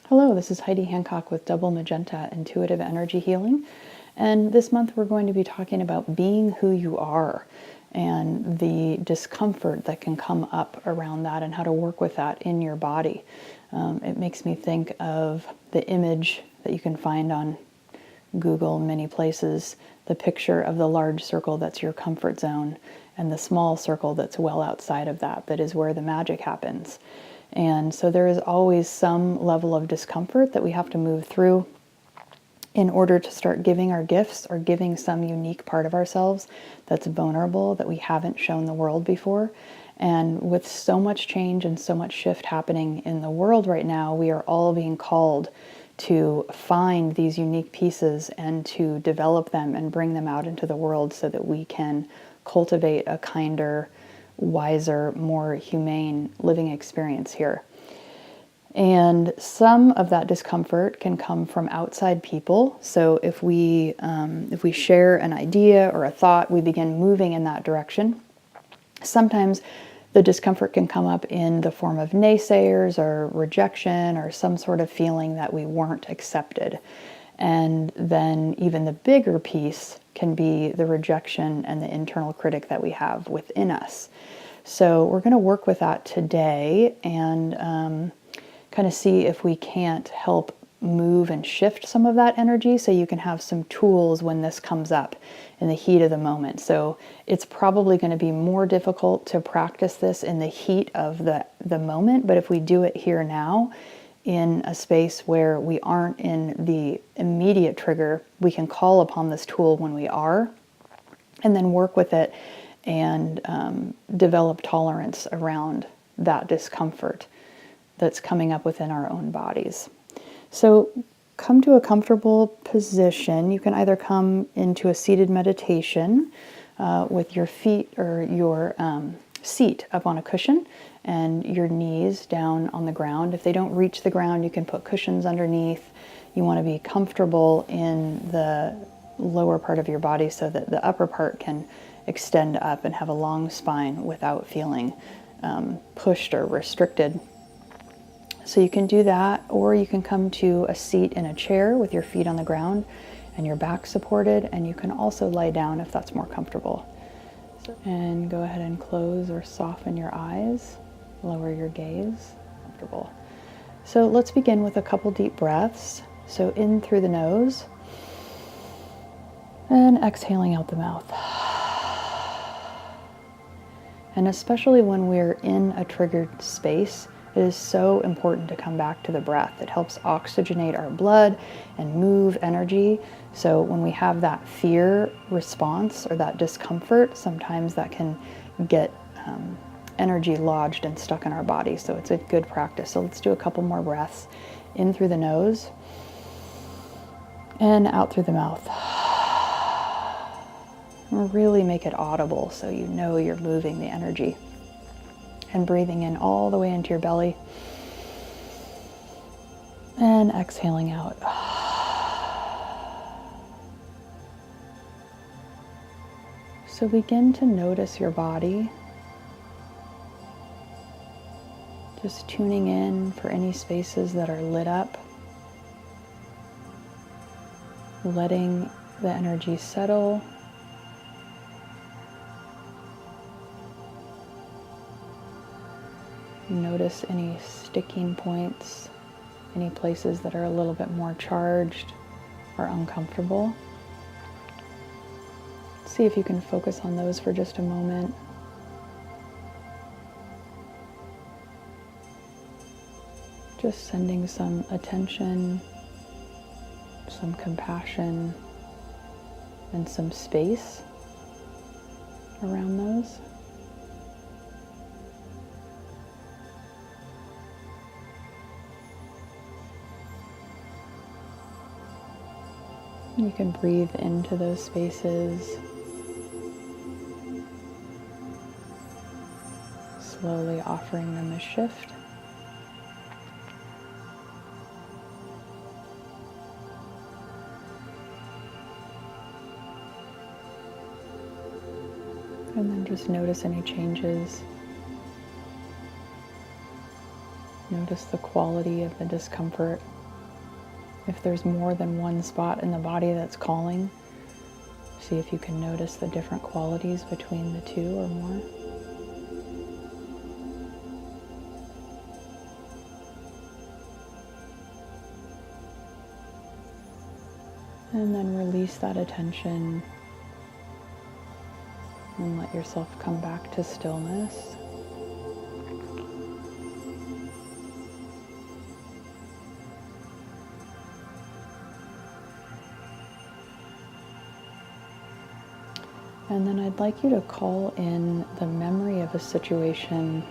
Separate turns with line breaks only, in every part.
Hello, this is Heidi Hancock with Double Magenta Intuitive Energy Healing. And this month we're going to be talking about being who you are and the discomfort that can come up around that and how to work with that in your body. It makes me think of the image that you can find on Google, many places, the picture of the large circle that's your comfort zone and the small circle that's well outside of that, that is where the magic happens. And so there is always some level of discomfort that we have to move through in order to start giving our gifts or giving some unique part of ourselves that's vulnerable that we haven't shown the world before. And with so much change and so much shift happening in the world right now, we are all being called to find these unique pieces and to develop them and bring them out into the world so that we can cultivate a kinder, wiser, more humane living experience here. And some of that discomfort can come from outside people. So if we share an idea or a thought, we begin moving in that direction. Sometimes the discomfort can come up in the form of naysayers or rejection or some sort of feeling that we weren't accepted. And then even the bigger piece can be the rejection and the internal critic that we have within us. So we're going to work with that today and kind of see if we can't help move and shift some of that energy so you can have some tools when this comes up in the heat of the moment. So it's probably going to be more difficult to practice this in the heat of the moment, but if we do it here now in a space where we aren't in the immediate trigger, we can call upon this tool when we are, and then work with it and develop tolerance around that discomfort that's coming up within our own bodies. So come to a comfortable position. You can either come into a seated meditation with your feet or your seat up on a cushion and your knees down on the ground. If they don't reach the ground, you can put cushions underneath. You want to be comfortable in the lower part of your body so that the upper part can extend up and have a long spine without feeling pushed or restricted. So you can do that, or you can come to a seat in a chair with your feet on the ground and your back supported, and you can also lie down if that's more comfortable. And go ahead and close or soften your eyes, lower your gaze, comfortable. So let's begin with a couple deep breaths. So in through the nose and exhaling out the mouth. And especially when we're in a triggered space, it is so important to come back to the breath. It helps oxygenate our blood and move energy. So when we have that fear response or that discomfort, sometimes that can get energy lodged and stuck in our body. So it's a good practice. So let's do a couple more breaths. In through the nose and out through the mouth. And really make it audible so you know you're moving the energy. And breathing in all the way into your belly. And exhaling out. So begin to notice your body. Just tuning in for any spaces that are lit up. Letting the energy settle. Notice any sticking points, any places that are a little bit more charged or uncomfortable. See if you can focus on those for just a moment. Just sending some attention, some compassion, and some space around those. You can breathe into those spaces, slowly offering them a shift. And then just notice any changes. Notice the quality of the discomfort If there's more than one spot in the body that's calling, see if you can notice the different qualities between the two or more. And then release that attention and let yourself come back to stillness. And then I'd like you to call in the memory of a situation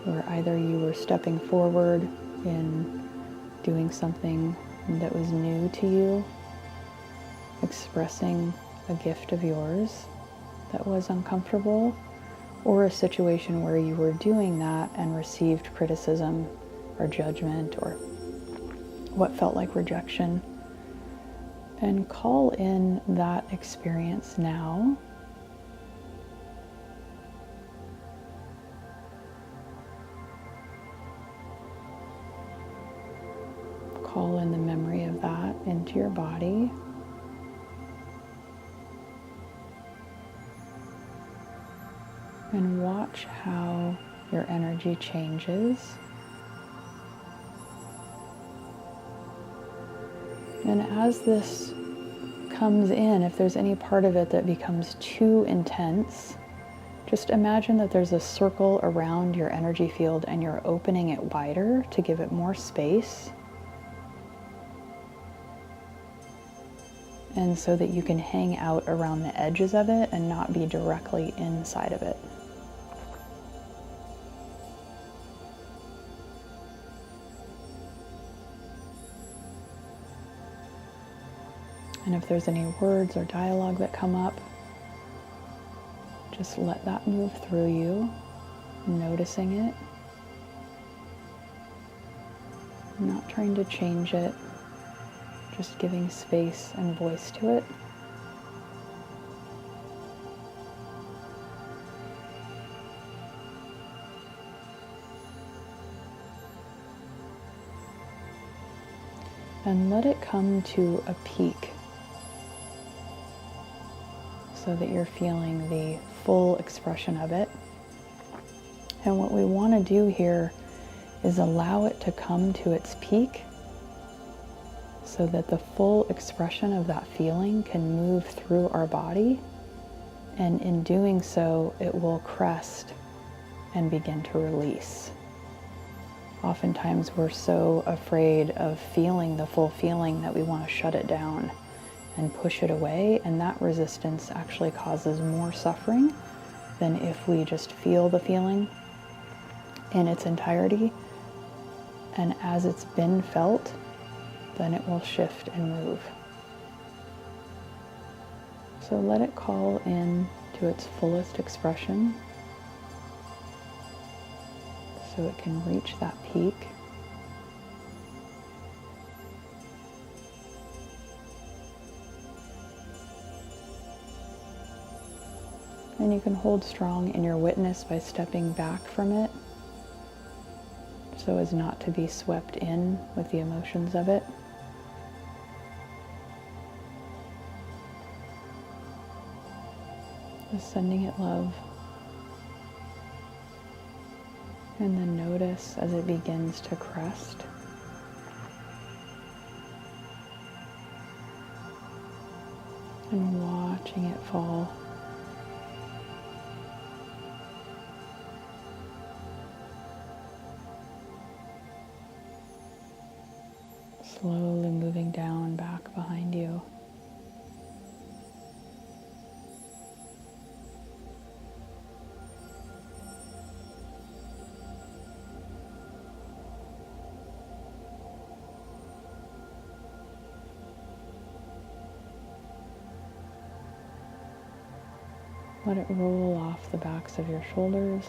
where either you were stepping forward in doing something that was new to you, expressing a gift of yours that was uncomfortable, or a situation where you were doing that and received criticism or judgment or what felt like rejection. And call in that experience now. Call in the memory of that into your body. And watch how your energy changes. And as this comes in, if there's any part of it that becomes too intense, just imagine that there's a circle around your energy field and you're opening it wider to give it more space. And so that you can hang out around the edges of it and not be directly inside of it. And if there's any words or dialogue that come up, just let that move through you, noticing it, not trying to change it, just giving space and voice to it. And let it come to a peak so that you're feeling the full expression of it. And what we want to do here is allow it to come to its peak so that the full expression of that feeling can move through our body. And in doing so, it will crest and begin to release. Oftentimes we're so afraid of feeling the full feeling that we want to shut it down and push it away, and that resistance actually causes more suffering than if we just feel the feeling in its entirety, and as it's been felt, then it will shift and move. So let it call in to its fullest expression so it can reach that peak. And you can hold strong in your witness by stepping back from it so as not to be swept in with the emotions of it. Just sending it love. And then notice as it begins to crest. And watching it fall. Slowly moving down back behind you. Let it roll off the backs of your shoulders.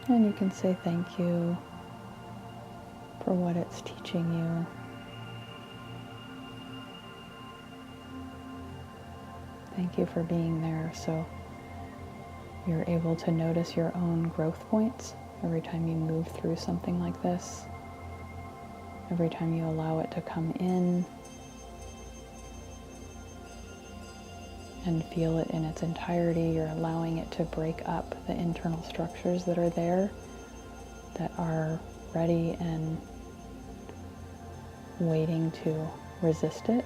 And you can say thank you for what it's teaching you. Thank you for being there so you're able to notice your own growth points every time you move through something like this. Every time you allow it to come in and feel it in its entirety, you're allowing it to break up the internal structures that are there, that are ready and waiting to resist it.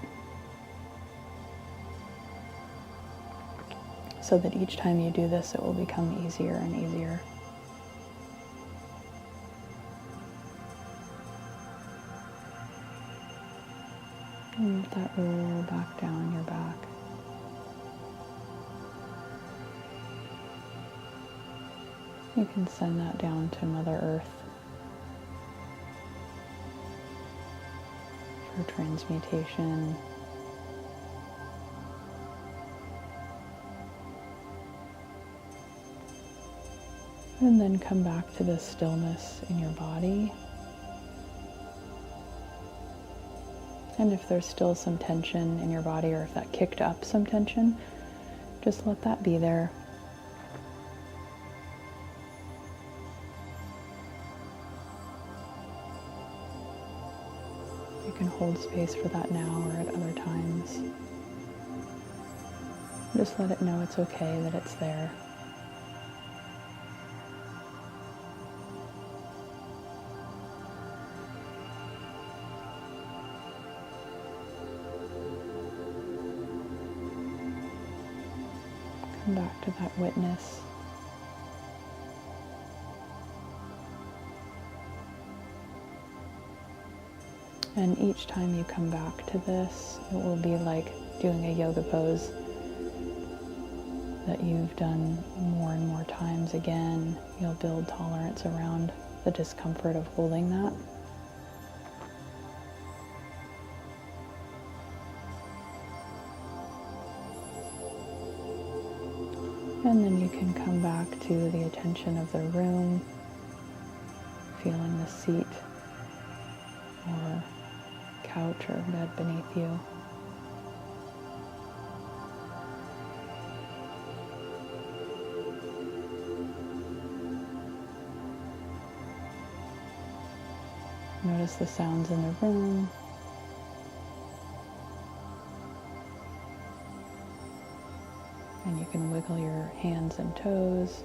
So that each time you do this, it will become easier and easier. And let that roll back down your back. You can send that down to Mother Earth for transmutation. And then come back to the stillness in your body. And if there's still some tension in your body, or if that kicked up some tension, just let that be there. You can hold space for that now or at other times. Just let it know it's okay, that it's there. Come back to that witness. And each time you come back to this, it will be like doing a yoga pose that you've done more and more times again. You'll build tolerance around the discomfort of holding that. And then you can come back to the attention of the room, feeling the seat or couch or bed beneath you. Notice the sounds in the room. And you can wiggle your hands and toes,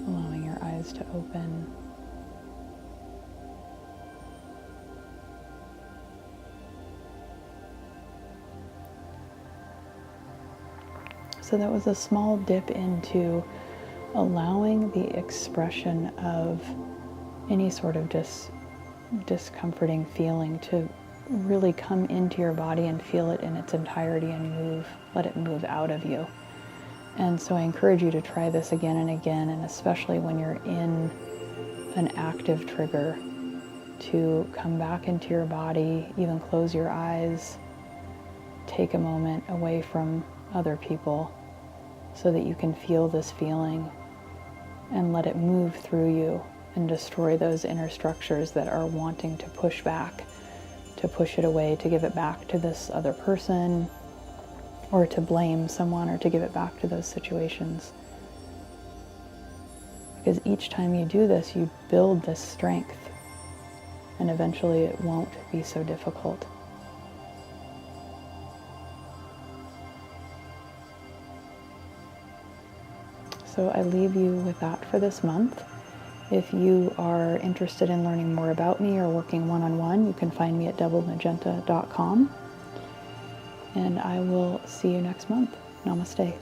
allowing your eyes to open. So that was a small dip into allowing the expression of any sort of discomforting feeling to really come into your body and feel it in its entirety and let it move out of you. And so I encourage you to try this again and again, and especially when you're in an active trigger, to come back into your body, even close your eyes, take a moment away from other people so that you can feel this feeling and let it move through you and destroy those inner structures that are wanting to push back, to push it away, to give it back to this other person, or to blame someone, or to give it back to those situations. Because each time you do this, you build this strength, and eventually it won't be so difficult. So I leave you with that for this month. If you are interested in learning more about me or working one-on-one, you can find me at doublemagenta.com. And I will see you next month. Namaste.